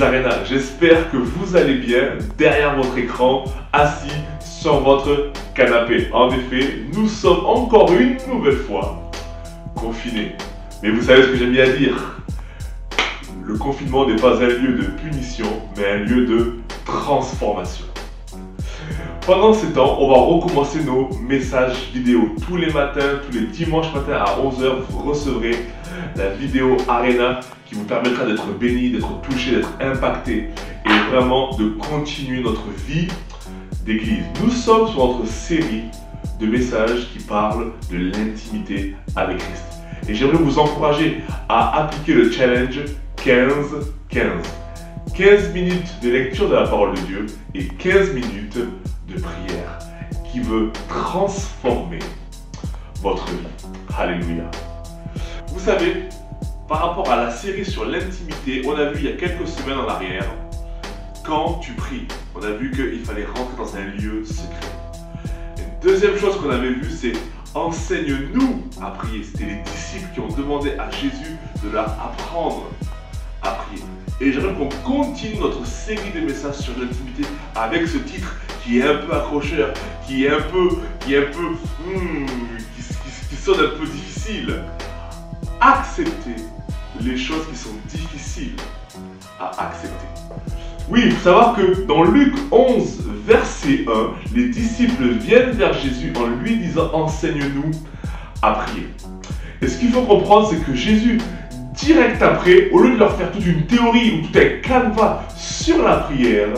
Arena, j'espère que vous allez bien derrière votre écran, assis sur votre canapé. En effet, nous sommes encore une nouvelle fois confinés. Mais vous savez ce que j'aime bien dire, le confinement n'est pas un lieu de punition, mais un lieu de transformation. Pendant ces temps, on va recommencer nos messages vidéo. Tous les matins, tous les dimanches matins à 11 h, vous recevrez la vidéo Arena qui vous permettra d'être béni, d'être touché, d'être impacté et vraiment de continuer notre vie d'église. Nous sommes sur notre série de messages qui parlent de l'intimité avec Christ. Et j'aimerais vous encourager à appliquer le challenge 15-15. 15 minutes de lecture de la parole de Dieu et 15 minutes de prière qui veut transformer votre vie. Alléluia. Vous savez, par rapport à la série sur l'intimité, on a vu il y a quelques semaines en arrière, quand tu pries, on a vu qu'il fallait rentrer dans un lieu secret. Une deuxième chose qu'on avait vue, c'est enseigne-nous à prier. C'était les disciples qui ont demandé à Jésus de leur apprendre à prier. Et j'aimerais qu'on continue notre série de messages sur l'intimité avec ce titre qui est un peu accrocheur, qui sonne un peu difficile. Accepter les choses qui sont difficiles à accepter. Oui, il faut savoir que dans Luc 11, verset 1, les disciples viennent vers Jésus en lui disant « Enseigne-nous à prier ». Et ce qu'il faut comprendre, c'est que Jésus, direct après, au lieu de leur faire toute une théorie ou tout un canevas sur la prière,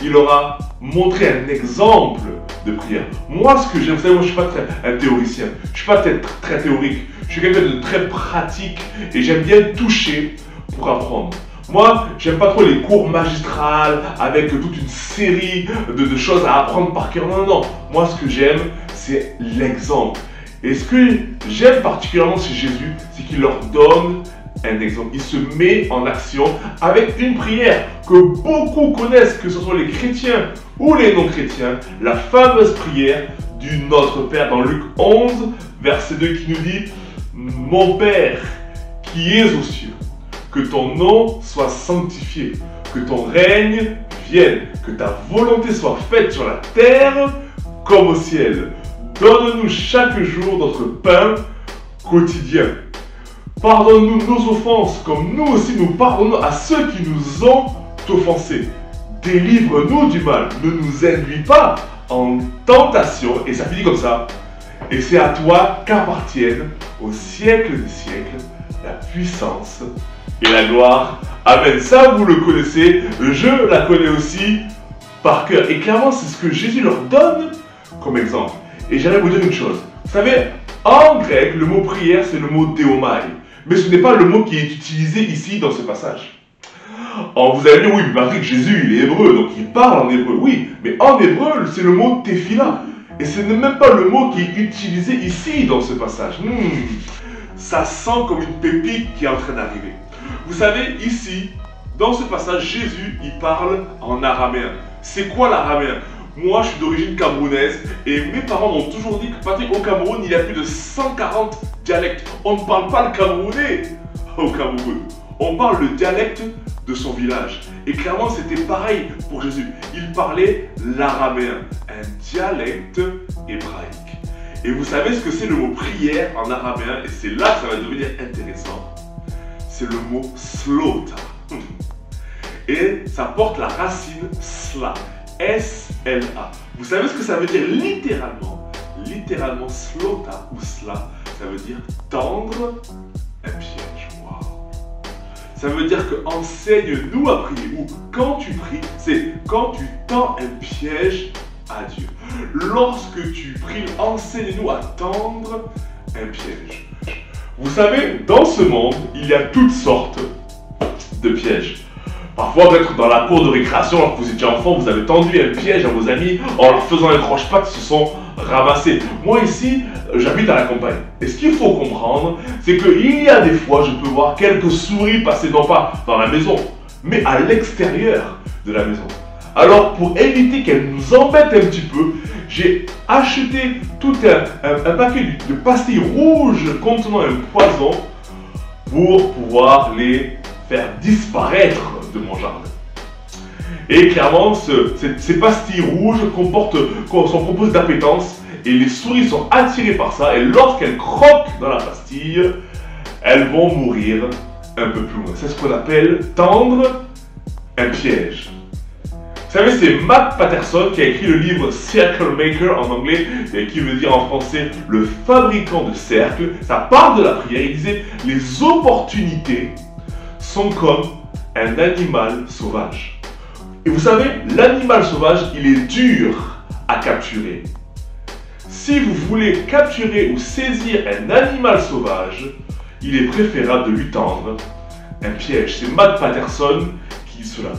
il leur a montré un exemple de prière. Moi, ce que j'aime, vous savez, moi je ne suis pas un théoricien, je ne suis pas très théorique, je suis quelqu'un de très pratique et j'aime bien toucher pour apprendre. Moi, j'aime pas trop les cours magistrales avec toute une série de choses à apprendre par cœur. Non, non, non. Moi, ce que j'aime, c'est l'exemple. Et ce que j'aime particulièrement chez Jésus, c'est qu'il leur donne un exemple. Il se met en action avec une prière que beaucoup connaissent, que ce soit les chrétiens ou les non-chrétiens, la fameuse prière du Notre Père dans Luc 11, verset 2 qui nous dit « Mon Père qui es aux cieux, que ton nom soit sanctifié, que ton règne vienne, que ta volonté soit faite sur la terre comme au ciel. Donne-nous chaque jour notre pain quotidien. Pardonne-nous nos offenses, comme nous aussi nous pardonnons à ceux qui nous ont offensés. Délivre-nous du mal, ne nous induis pas en tentation. » Et ça finit comme ça. « Et c'est à toi qu'appartiennent au siècle des siècles la puissance et la gloire. Amen. » Ça, vous le connaissez, je la connais aussi par cœur. Et clairement, c'est ce que Jésus leur donne comme exemple. Et j'aimerais vous dire une chose. Vous savez, en grec, le mot prière, c'est le mot deomai. Mais ce n'est pas le mot qui est utilisé ici dans ce passage. Alors vous allez dire, oui, mais Patrick, Jésus, il est hébreu, donc il parle en hébreu. Oui, mais en hébreu, c'est le mot tefila. Et ce n'est même pas le mot qui est utilisé ici dans ce passage. Ça sent comme une pépite qui est en train d'arriver. Vous savez, ici, dans ce passage, Jésus, il parle en araméen. C'est quoi l'araméen? Moi, je suis d'origine camerounaise et mes parents m'ont toujours dit que Patrick, au Cameroun, il y a plus de 140 dialectes. On ne parle pas le camerounais au Cameroun. On parle le dialecte de son village. Et clairement, c'était pareil pour Jésus. Il parlait l'araméen, un dialecte hébraïque. Et vous savez ce que c'est le mot prière en araméen? Et c'est là que ça va devenir intéressant. C'est le mot slota. Et ça porte la racine sla. S-L-A. Vous savez ce que ça veut dire littéralement? Littéralement, slota ou sla, ça veut dire tendre un piège. Wow. Ça veut dire que enseigne-nous à prier. Ou quand tu pries, c'est quand tu tends un piège à Dieu. Lorsque tu pries, enseigne-nous à tendre un piège. Vous savez, dans ce monde, il y a toutes sortes de pièges. Parfois, peut-être dans la cour de récréation, alors que vous étiez enfant, vous avez tendu un piège à vos amis en leur faisant un croche-patte, ils se sont ramassés. Moi ici, j'habite à la campagne. Et ce qu'il faut comprendre, c'est qu'il y a des fois, je peux voir quelques souris passer, non pas dans la maison, mais à l'extérieur de la maison. Alors, pour éviter qu'elles nous embêtent un petit peu, j'ai acheté tout un paquet de pastilles rouges contenant un poison pour pouvoir les faire disparaître de mon jardin. Et clairement, ces pastilles rouges sont composées d'appétence et les souris sont attirées par ça. Et lorsqu'elles croquent dans la pastille, elles vont mourir un peu plus loin. C'est ce qu'on appelle tendre un piège. Vous savez, c'est Matt Patterson qui a écrit le livre Circle Maker en anglais, et qui veut dire en français le fabricant de cercles. Ça parle de la prière. Il disait les opportunités sont comme un animal sauvage. Et vous savez, l'animal sauvage, il est dur à capturer. Si vous voulez capturer ou saisir un animal sauvage, il est préférable de lui tendre un piège. C'est Matt Patterson qui dit cela.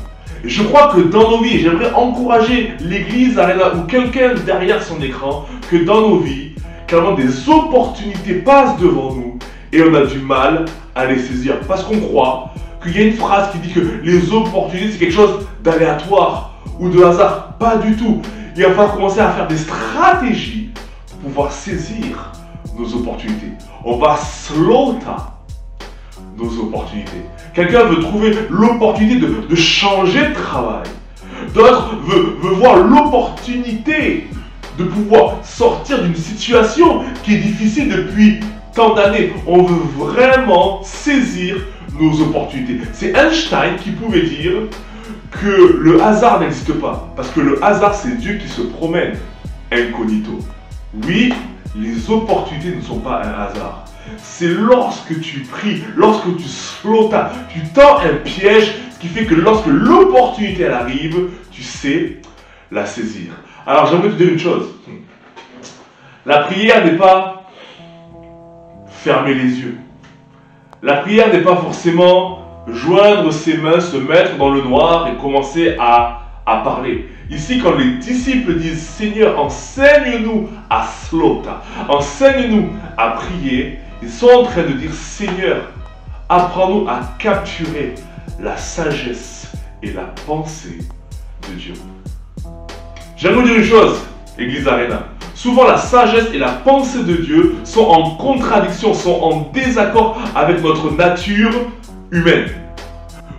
Et je crois que dans nos vies, j'aimerais encourager l'église Arena ou quelqu'un derrière son écran, que dans nos vies, clairement des opportunités passent devant nous et on a du mal à les saisir. Parce qu'on croit qu'il y a une phrase qui dit que les opportunités c'est quelque chose d'aléatoire ou de hasard. Pas du tout. Il va falloir commencer à faire des stratégies pour pouvoir saisir nos opportunités. On va slaughter nos opportunités. Quelqu'un veut trouver l'opportunité de changer de travail. D'autres veut voir l'opportunité de pouvoir sortir d'une situation qui est difficile depuis tant d'années. On veut vraiment saisir nos opportunités. C'est Einstein qui pouvait dire que le hasard n'existe pas. Parce que le hasard, c'est Dieu qui se promène incognito. Oui, les opportunités ne sont pas un hasard. C'est lorsque tu pries, lorsque tu slaughter, tu tends un piège, ce qui fait que lorsque l'opportunité elle arrive, tu sais la saisir. Alors j'aimerais te dire une chose. La prière n'est pas fermer les yeux. La prière n'est pas forcément joindre ses mains, se mettre dans le noir et commencer à parler. Ici, quand les disciples disent « Seigneur, enseigne-nous à slaughter, enseigne-nous à prier », ils sont en train de dire « Seigneur, apprends-nous à capturer la sagesse et la pensée de Dieu. » J'aimerais dire une chose, Église Arena. Souvent, la sagesse et la pensée de Dieu sont en contradiction, sont en désaccord avec notre nature humaine.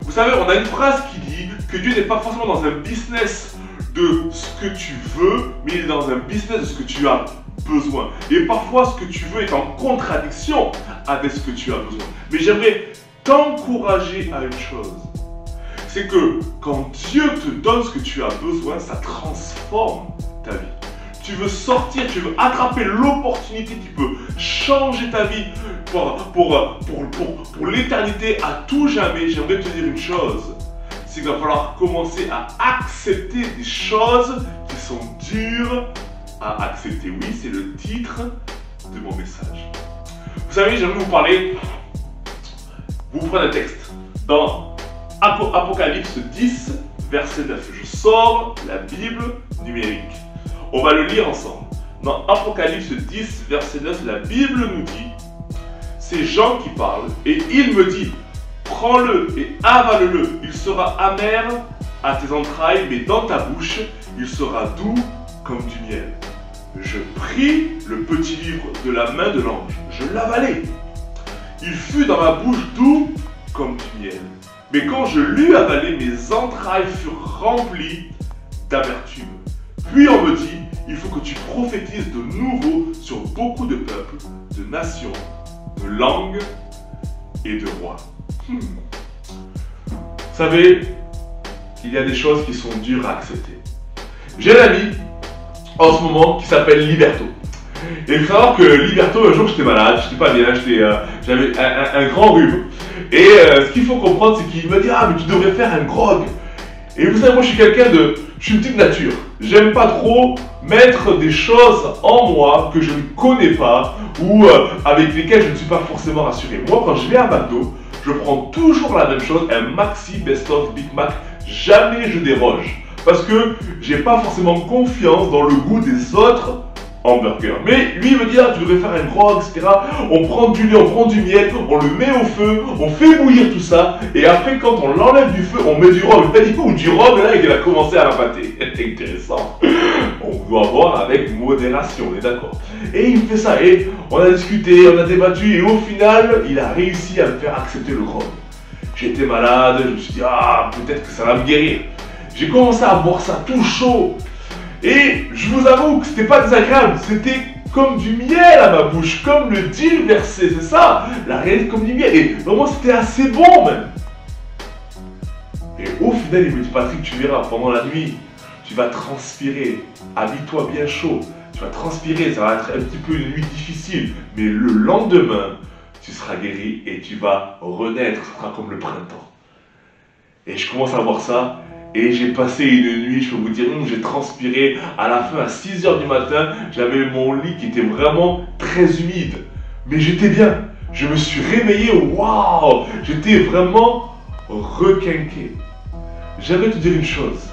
Vous savez, on a une phrase qui dit que Dieu n'est pas forcément dans un business de ce que tu veux, mais il est dans un business de ce que tu as besoin. Et parfois, ce que tu veux est en contradiction avec ce que tu as besoin. Mais j'aimerais t'encourager à une chose. C'est que quand Dieu te donne ce que tu as besoin, ça transforme ta vie. Tu veux sortir, tu veux attraper l'opportunité qui peut changer ta vie pour l'éternité à tout jamais. J'aimerais te dire une chose. C'est qu'il va falloir commencer à accepter des choses qui sont dures à accepter. Oui, c'est le titre de mon message. Vous savez, j'aimerais vous parler, vous prenez un texte dans Apocalypse 10, verset 9. Je sors la Bible numérique. On va le lire ensemble. Dans Apocalypse 10, verset 9, la Bible nous dit, c'est Jean qui parle, et il me dit, prends-le et avale-le, il sera amer à tes entrailles, mais dans ta bouche, il sera doux comme du miel. Je pris le petit livre de la main de l'ange, je l'avalai. Il fut dans ma bouche doux comme du miel. Mais quand je l'eus avalé, mes entrailles furent remplies d'amertume. Puis on me dit, il faut que tu prophétises de nouveau sur beaucoup de peuples, de nations, de langues et de rois. Vous savez, il y a des choses qui sont dures à accepter. J'ai un ami en ce moment qui s'appelle Liberto. Et il faut savoir que Liberto, un jour j'étais malade, j'étais pas bien, j'avais un grand rhume. Et ce qu'il faut comprendre, c'est qu'il me dit, ah mais tu devrais faire un grog. Et vous savez, moi je suis je suis une petite nature. J'aime pas trop mettre des choses en moi que je ne connais pas ou avec lesquelles je ne suis pas forcément rassuré. Moi, quand je vais à McDo, je prends toujours la même chose, un Maxi Best of Big Mac. Jamais je déroge. Parce que j'ai pas forcément confiance dans le goût des autres hamburgers. Mais lui il me dit, ah, tu devrais faire un grog, etc. On prend du lait, on prend du miel, on le met au feu, on fait bouillir tout ça. Et après, quand on l'enlève du feu, on met du rhum. T'as dit quoi, ou du rhum, là, il a commencé à rapater. C'est intéressant. On doit voir avec modération, on est d'accord. Et il me fait ça, et on a discuté, on a débattu, et au final, il a réussi à me faire accepter le grog. J'étais malade, je me suis dit, ah, peut-être que ça va me guérir. J'ai commencé à boire ça tout chaud. Et je vous avoue que c'était pas désagréable, c'était comme du miel à ma bouche, comme le dit le verset, c'est ça, la réalité comme du miel. Et vraiment, c'était assez bon même. Et au final, il me dit, Patrick, tu verras, pendant la nuit, tu vas transpirer, habille-toi bien chaud, tu vas transpirer, ça va être un petit peu une nuit difficile, mais le lendemain, tu seras guéri et tu vas renaître, ce sera comme le printemps. Et je commence à voir ça, et j'ai passé une nuit, je peux vous dire, j'ai transpiré, à la fin, à 6 h du matin, j'avais mon lit qui était vraiment très humide, mais j'étais bien, je me suis réveillé, waouh, j'étais vraiment requinqué. J'aimerais te dire une chose.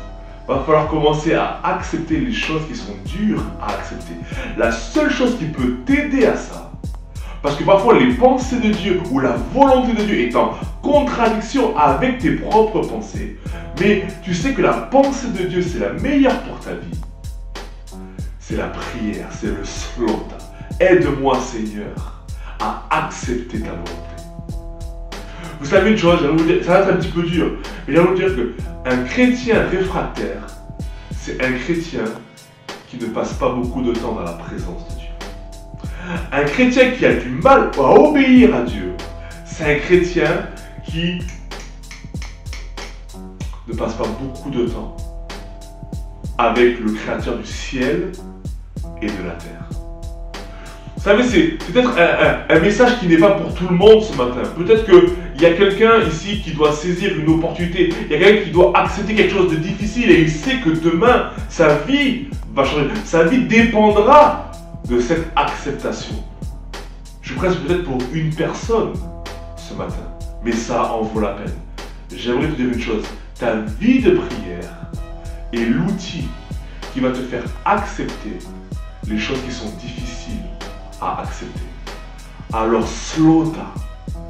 Il va falloir commencer à accepter les choses qui sont dures à accepter. La seule chose qui peut t'aider à ça, parce que parfois les pensées de Dieu ou la volonté de Dieu est en contradiction avec tes propres pensées, mais tu sais que la pensée de Dieu c'est la meilleure pour ta vie. C'est la prière, c'est le slota. Aide-moi Seigneur à accepter ta volonté. Vous savez une chose, vous dire, ça va être un petit peu dur, mais j'aimerais vous dire qu'un chrétien réfractaire, c'est un chrétien qui ne passe pas beaucoup de temps dans la présence de Dieu. Un chrétien qui a du mal à obéir à Dieu, c'est un chrétien qui ne passe pas beaucoup de temps avec le Créateur du ciel et de la terre. Vous savez, c'est peut-être un message qui n'est pas pour tout le monde ce matin. Peut-être qu'il y a quelqu'un ici qui doit saisir une opportunité. Il y a quelqu'un qui doit accepter quelque chose de difficile et il sait que demain, sa vie va changer. Sa vie dépendra de cette acceptation. Je prêche peut-être pour une personne ce matin, mais ça en vaut la peine. J'aimerais te dire une chose. Ta vie de prière est l'outil qui va te faire accepter les choses qui sont difficiles à accepter. Alors slota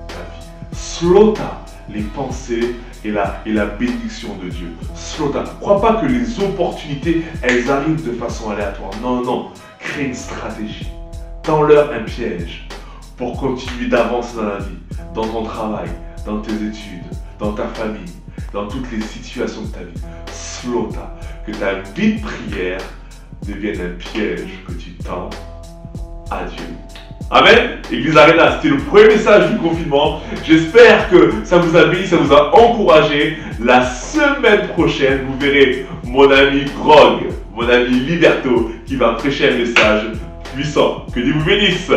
ta vie, slota les pensées et la bénédiction de Dieu. Slota. Ne crois pas que les opportunités, elles arrivent de façon aléatoire. Non, non. Crée une stratégie. Tends-leur un piège pour continuer d'avancer dans la vie, dans ton travail, dans tes études, dans ta famille, dans toutes les situations de ta vie. Slota. Que ta vie de prière devienne un piège que tu tends à Dieu. Amen. Église Arena, c'était le premier message du confinement. J'espère que ça vous a béni, ça vous a encouragé. La semaine prochaine, vous verrez mon ami Grog, mon ami Liberto, qui va prêcher un message puissant. Que Dieu vous bénisse.